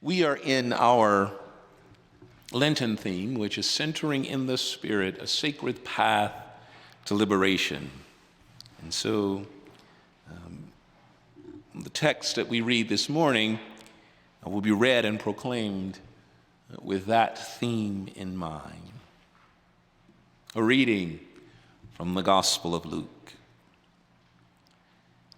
We are in our Lenten theme, which is centering in the Spirit, a sacred path to liberation. And so the text that we read this morning will be read and proclaimed with that theme in mind. A reading from the Gospel of Luke.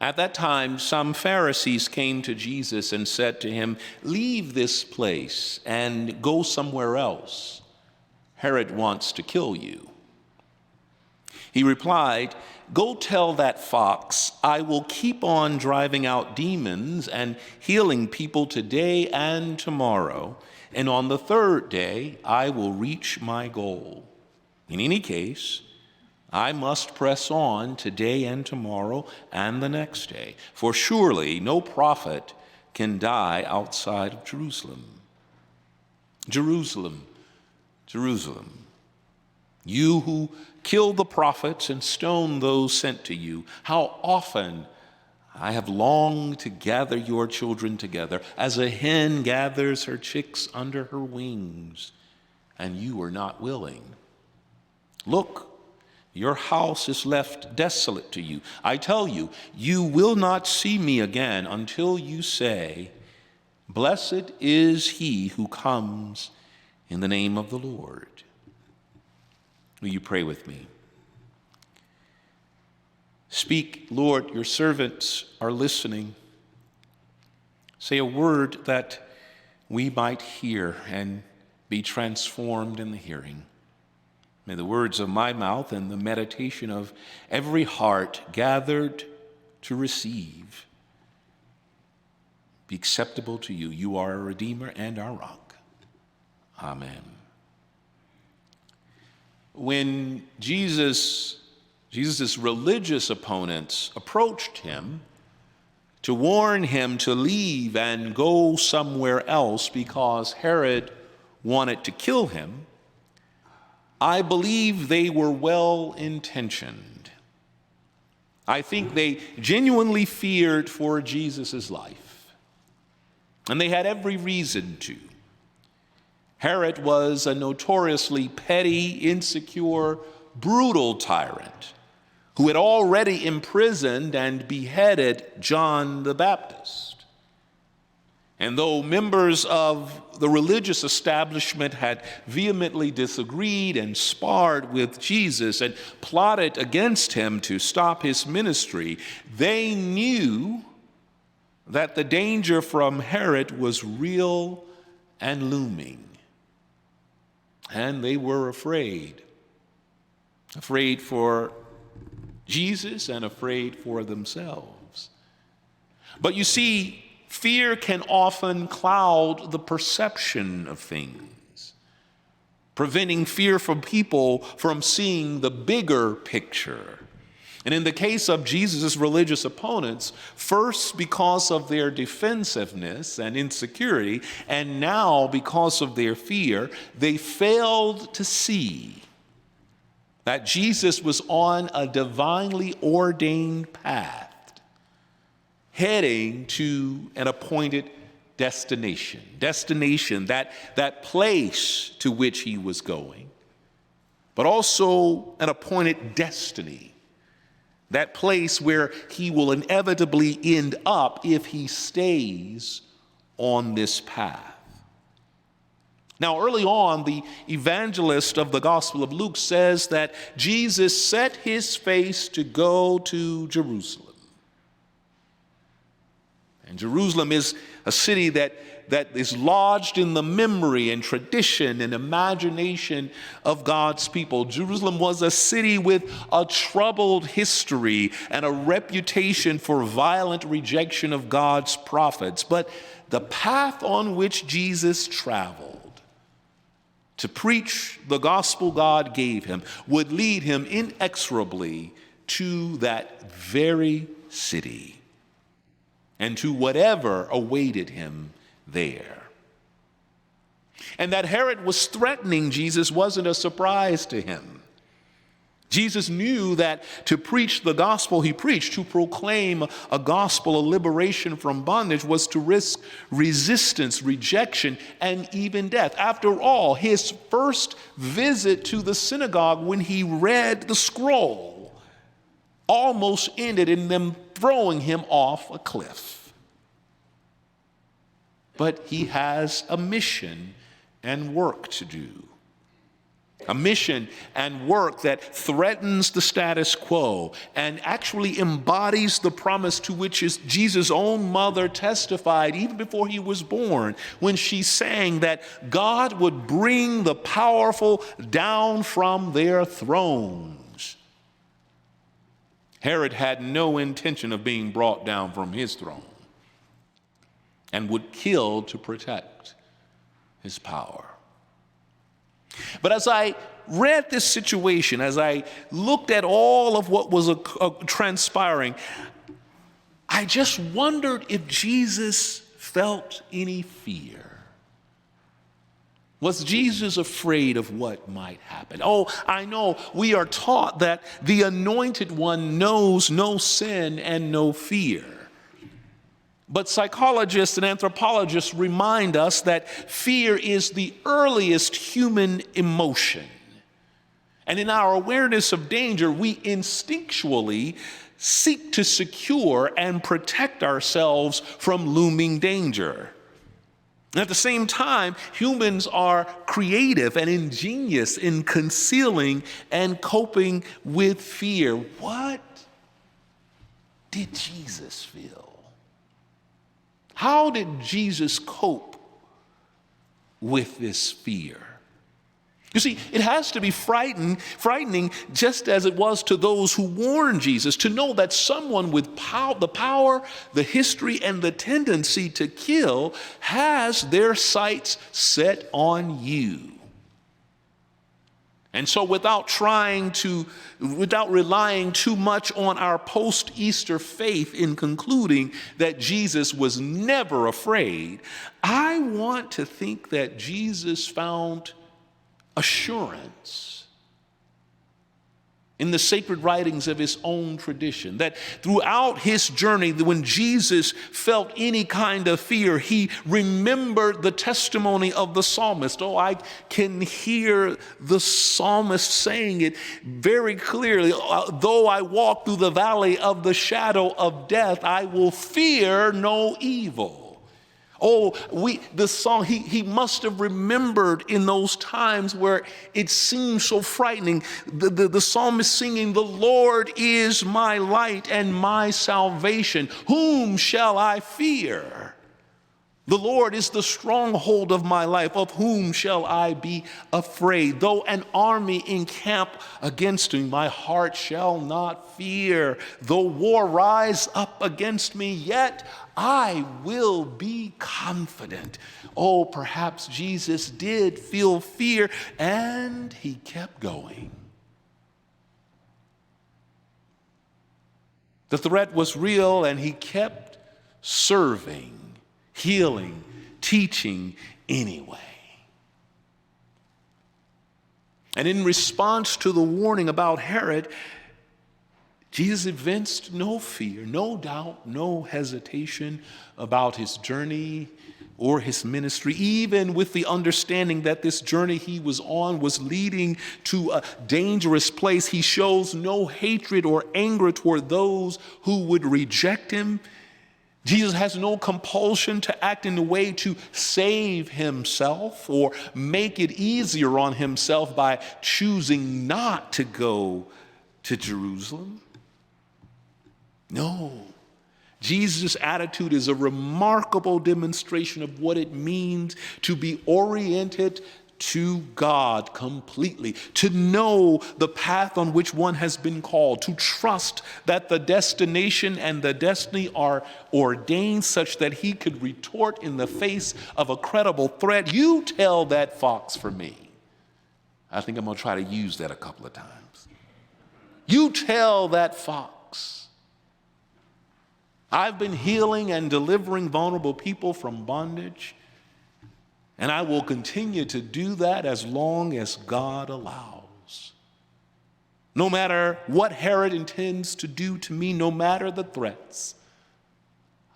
At that time, some Pharisees came to Jesus and said to him, "Leave this place and go somewhere else. Herod wants to kill you." He replied, "Go tell that fox, I will keep on driving out demons and healing people today and tomorrow, and on the third day I will reach my goal. In any case, I must press on today and tomorrow and the next day, for surely no prophet can die outside of Jerusalem. Jerusalem, Jerusalem, you who kill the prophets and stone those sent to you, how often I have longed to gather your children together as a hen gathers her chicks under her wings, and you were not willing. Look, your house is left desolate to you. I tell you, you will not see me again until you say, 'Blessed is he who comes in the name of the Lord.'" Will you pray with me? Speak, Lord, your servants are listening. Say a word that we might hear and be transformed in the hearing. May the words of my mouth and the meditation of every heart gathered to receive be acceptable to you. You are a Redeemer and our rock. Amen. When Jesus' religious opponents approached him to warn him to leave and go somewhere else because Herod wanted to kill him, I believe they were well-intentioned. I think they genuinely feared for Jesus' life, and they had every reason to. Herod was a notoriously petty, insecure, brutal tyrant who had already imprisoned and beheaded John the Baptist. And though members of the religious establishment had vehemently disagreed and sparred with Jesus and plotted against him to stop his ministry, they knew that the danger from Herod was real and looming. And they were afraid for Jesus and afraid for themselves. But you see, fear can often cloud the perception of things, preventing fear from people from seeing the bigger picture. And in the case of Jesus' religious opponents, first because of their defensiveness and insecurity, and now because of their fear, they failed to see that Jesus was on a divinely ordained path, heading to an appointed destination, that place to which he was going, but also an appointed destiny, that place where he will inevitably end up if he stays on this path. Now, early on, the evangelist of the Gospel of Luke says that Jesus set his face to go to Jerusalem. And Jerusalem is a city that is lodged in the memory and tradition and imagination of God's people. Jerusalem was a city with a troubled history and a reputation for violent rejection of God's prophets. But the path on which Jesus traveled to preach the gospel God gave him would lead him inexorably to that very city and to whatever awaited him there. And that Herod was threatening Jesus wasn't a surprise to him. Jesus knew that to preach the gospel he preached, to proclaim a gospel of liberation from bondage, was to risk resistance, rejection, and even death. After all, his first visit to the synagogue when he read the scroll almost ended in them throwing him off a cliff. But he has a mission and work to do. A mission and work that threatens the status quo and actually embodies the promise to which Jesus' own mother testified even before he was born, when she sang that God would bring the powerful down from their thrones. Herod had no intention of being brought down from his throne and would kill to protect his power. But as I read this situation, as I looked at all of what was transpiring, I just wondered if Jesus felt any fear. Was Jesus afraid of what might happen? Oh, I know we are taught that the Anointed One knows no sin and no fear. But psychologists and anthropologists remind us that fear is the earliest human emotion. And in our awareness of danger, we instinctually seek to secure and protect ourselves from looming danger. And at the same time, humans are creative and ingenious in concealing and coping with fear. What did Jesus feel? How did Jesus cope with this fear? You see, it has to be frightening just as it was to those who warned Jesus, to know that someone with the power, the history, and the tendency to kill has their sights set on you. And so without relying too much on our post-Easter faith in concluding that Jesus was never afraid, I want to think that Jesus found assurance in the sacred writings of his own tradition, that throughout his journey, when Jesus felt any kind of fear, he remembered the testimony of the psalmist. Oh, I can hear the psalmist saying it very clearly. Though I walk through the valley of the shadow of death, I will fear no evil. Oh, the song, he must have remembered in those times where it seemed so frightening. The psalmist singing, "The Lord is my light and my salvation. Whom shall I fear? The Lord is the stronghold of my life. Of whom shall I be afraid? Though an army encamp against me, my heart shall not fear. Though war rise up against me, yet I will be confident." Oh, perhaps Jesus did feel fear, and he kept going. The threat was real, and he kept serving, healing, teaching anyway. And in response to the warning about Herod, Jesus evinced no fear, no doubt, no hesitation about his journey or his ministry, even with the understanding that this journey he was on was leading to a dangerous place. He shows no hatred or anger toward those who would reject him. Jesus has no compulsion to act in a way to save himself or make it easier on himself by choosing not to go to Jerusalem. No. Jesus' attitude is a remarkable demonstration of what it means to be oriented to God completely, to know the path on which one has been called, to trust that the destination and the destiny are ordained such that he could retort in the face of a credible threat. You tell that fox for me. I think I'm going to try to use that a couple of times. You tell that fox. I've been healing and delivering vulnerable people from bondage, and I will continue to do that as long as God allows. No matter what Herod intends to do to me, no matter the threats,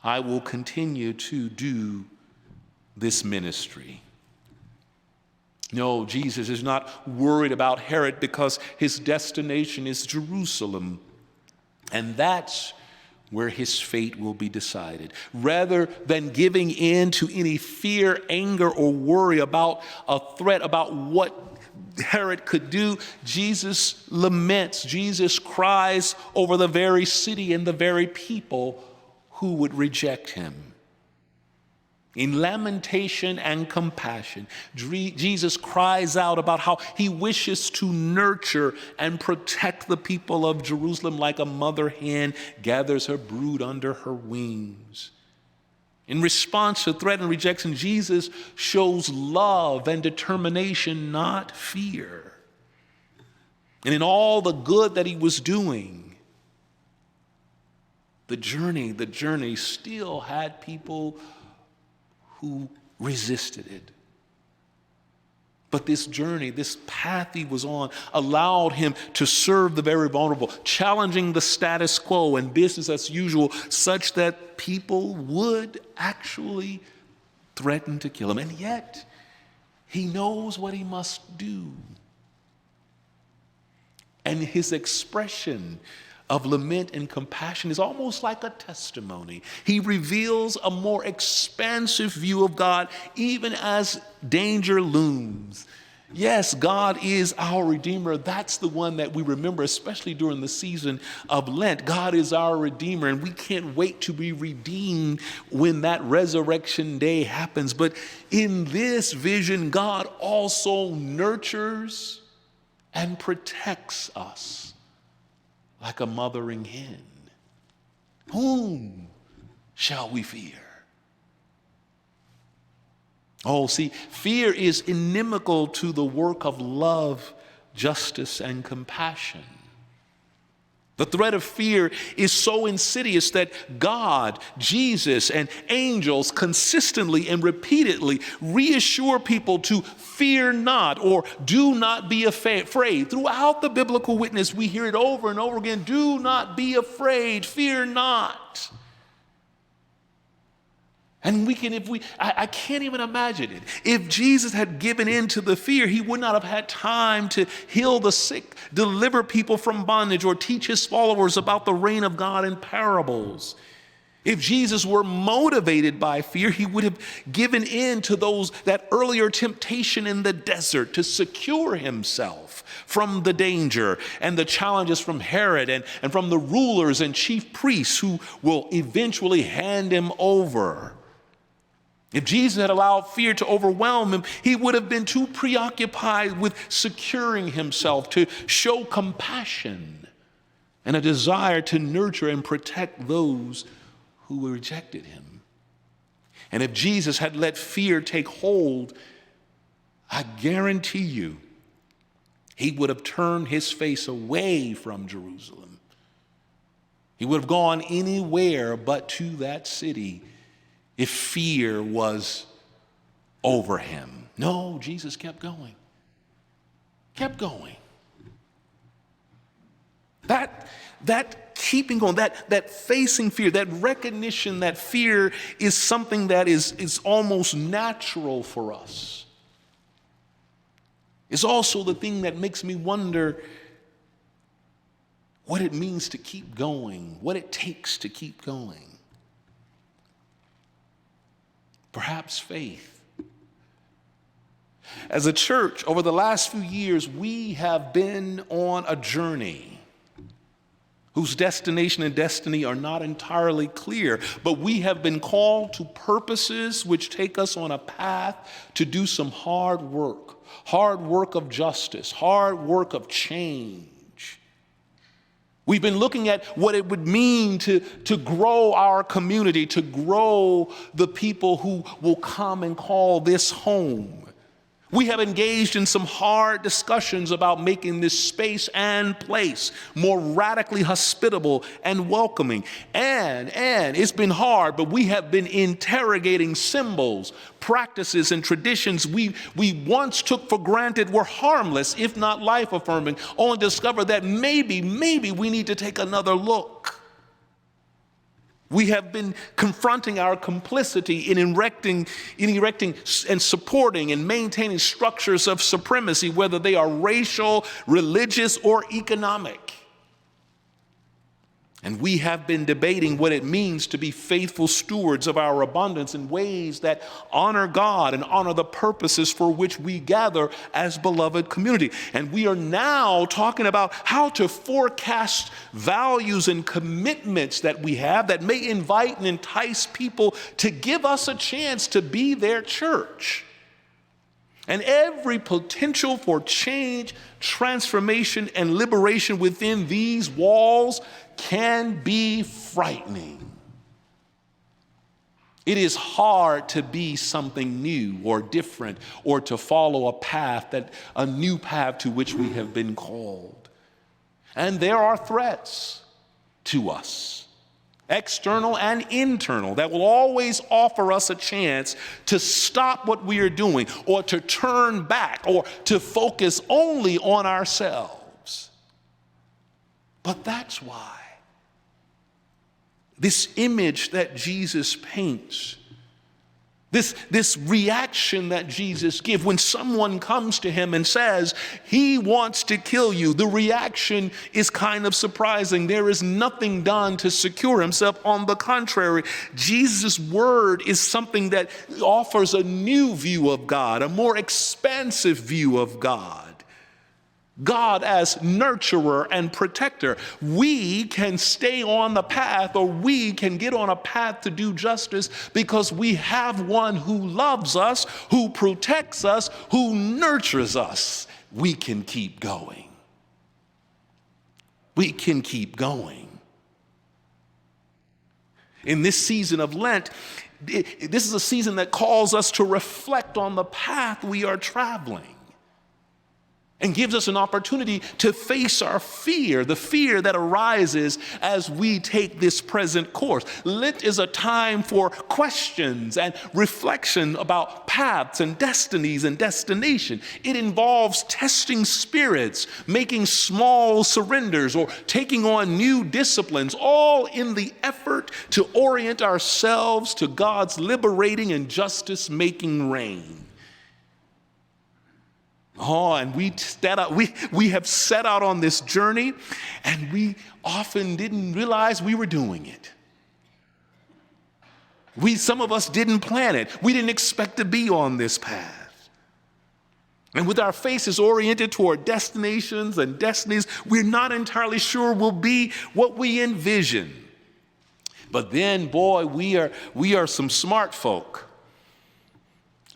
I will continue to do this ministry. No, Jesus is not worried about Herod because his destination is Jerusalem. And that's where his fate will be decided. Rather than giving in to any fear, anger, or worry about a threat, about what Herod could do, Jesus laments, Jesus cries over the very city and the very people who would reject him. In lamentation and compassion, Jesus cries out about how he wishes to nurture and protect the people of Jerusalem like a mother hen gathers her brood under her wings. In response to threat and rejection, Jesus shows love and determination, not fear. And in all the good that he was doing, the journey still had people who resisted it. But this journey, this path he was on, allowed him to serve the very vulnerable, challenging the status quo and business as usual, such that people would actually threaten to kill him. And yet, he knows what he must do. And his expression of lament and compassion is almost like a testimony. He reveals a more expansive view of God even as danger looms. Yes, God is our Redeemer. That's the one that we remember, especially during the season of Lent. God is our Redeemer, and we can't wait to be redeemed when that resurrection day happens. But in this vision, God also nurtures and protects us like a mothering hen. Whom shall we fear? Oh, see, fear is inimical to the work of love, justice, and compassion. The threat of fear is so insidious that God, Jesus, and angels consistently and repeatedly reassure people to fear not or do not be afraid. Throughout the biblical witness, we hear it over and over again. Do not be afraid, fear not. And I can't even imagine it. If Jesus had given in to the fear, he would not have had time to heal the sick, deliver people from bondage, or teach his followers about the reign of God in parables. If Jesus were motivated by fear, he would have given in to that earlier temptation in the desert to secure himself from the danger and the challenges from Herod and from the rulers and chief priests who will eventually hand him over. If Jesus had allowed fear to overwhelm him, he would have been too preoccupied with securing himself to show compassion and a desire to nurture and protect those who rejected him. And if Jesus had let fear take hold, I guarantee you, he would have turned his face away from Jerusalem. He would have gone anywhere but to that city if fear was over him. No, Jesus kept going. Kept going. That keeping going, that facing fear, that recognition that fear is something that is almost natural for us, is also the thing that makes me wonder what it means to keep going, what it takes to keep going. Perhaps faith. As a church, over the last few years, we have been on a journey whose destination and destiny are not entirely clear, but we have been called to purposes which take us on a path to do some hard work of justice, hard work of change. We've been looking at what it would mean to grow our community, to grow the people who will come and call this home. We have engaged in some hard discussions about making this space and place more radically hospitable and welcoming. And it's been hard, but we have been interrogating symbols, practices, and traditions we once took for granted were harmless, if not life-affirming, only to discover that maybe we need to take another look. We have been confronting our complicity in erecting and supporting and maintaining structures of supremacy, whether they are racial, religious, or economic. And we have been debating what it means to be faithful stewards of our abundance in ways that honor God and honor the purposes for which we gather as beloved community. And we are now talking about how to forecast values and commitments that we have that may invite and entice people to give us a chance to be their church. And every potential for change, transformation, and liberation within these walls can be frightening. It is hard to be something new or different or to follow a new path to which we have been called. And there are threats to us, external and internal, that will always offer us a chance to stop what we are doing or to turn back or to focus only on ourselves. But that's why this image that Jesus paints, this reaction that Jesus gives when someone comes to him and says he wants to kill you, the reaction is kind of surprising. There is nothing done to secure himself. On the contrary, Jesus' word is something that offers a new view of God, a more expansive view of God. God as nurturer and protector. We can stay on the path, or we can get on a path to do justice because we have one who loves us, who protects us, who nurtures us. We can keep going. We can keep going. In this season of Lent, this is a season that calls us to reflect on the path we are traveling, and gives us an opportunity to face our fear, the fear that arises as we take this present course. Lent is a time for questions and reflection about paths and destinies and destination. It involves testing spirits, making small surrenders, or taking on new disciplines, all in the effort to orient ourselves to God's liberating and justice-making reign. And we have set out on this journey, and we often didn't realize we were doing it. Some of us didn't plan it. We didn't expect to be on this path. And with our faces oriented toward destinations and destinies, we're not entirely sure we'll be what we envision. But then, boy, we are some smart folk.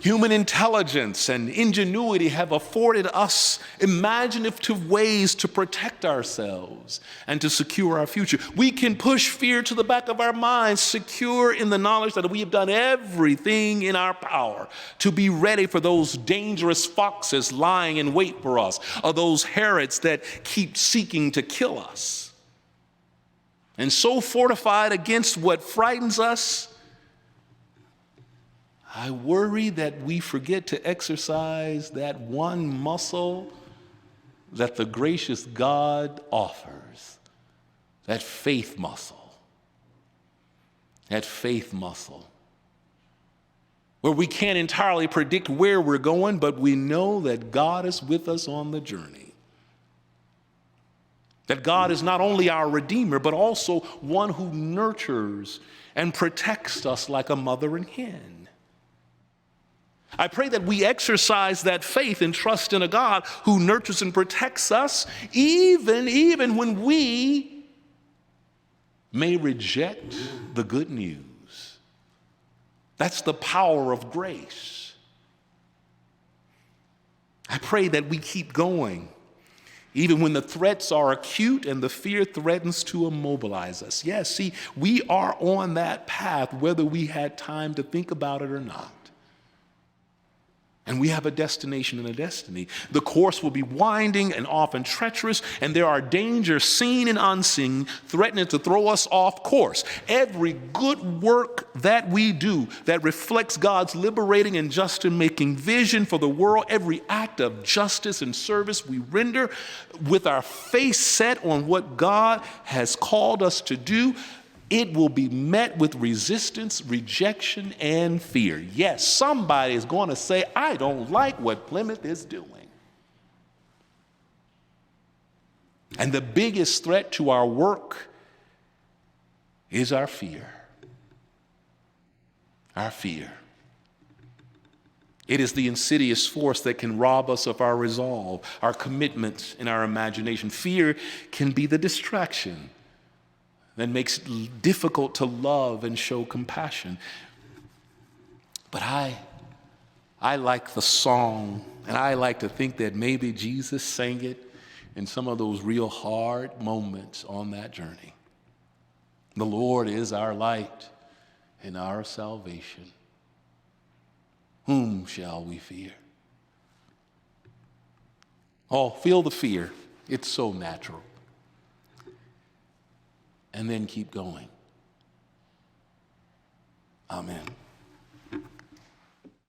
Human intelligence and ingenuity have afforded us imaginative ways to protect ourselves and to secure our future. We can push fear to the back of our minds, secure in the knowledge that we have done everything in our power to be ready for those dangerous foxes lying in wait for us, or those Herods that keep seeking to kill us. And so fortified against what frightens us, I worry that we forget to exercise that one muscle that the gracious God offers, that faith muscle. That faith muscle. Where we can't entirely predict where we're going, but we know that God is with us on the journey. That God is not only our Redeemer, but also one who nurtures and protects us like a mother hen. I pray that we exercise that faith and trust in a God who nurtures and protects us, even when we may reject the good news. That's the power of grace. I pray that we keep going, even when the threats are acute and the fear threatens to immobilize us. Yes, see, we are on that path, whether we had time to think about it or not. And we have a destination and a destiny. The course will be winding and often treacherous, and there are dangers seen and unseen threatening to throw us off course. Every good work that we do that reflects God's liberating and justice-making vision for the world, every act of justice and service we render with our face set on what God has called us to do, it will be met with resistance, rejection, and fear. Yes, somebody is going to say, I don't like what Plymouth is doing. And the biggest threat to our work is our fear. Our fear. It is the insidious force that can rob us of our resolve, our commitments, and our imagination. Fear can be the distraction that makes it difficult to love and show compassion. But I like the song, and I like to think that maybe Jesus sang it in some of those real hard moments on that journey. The Lord is our light and our salvation. Whom shall we fear? Oh, feel the fear. It's so natural. And then keep going. Amen.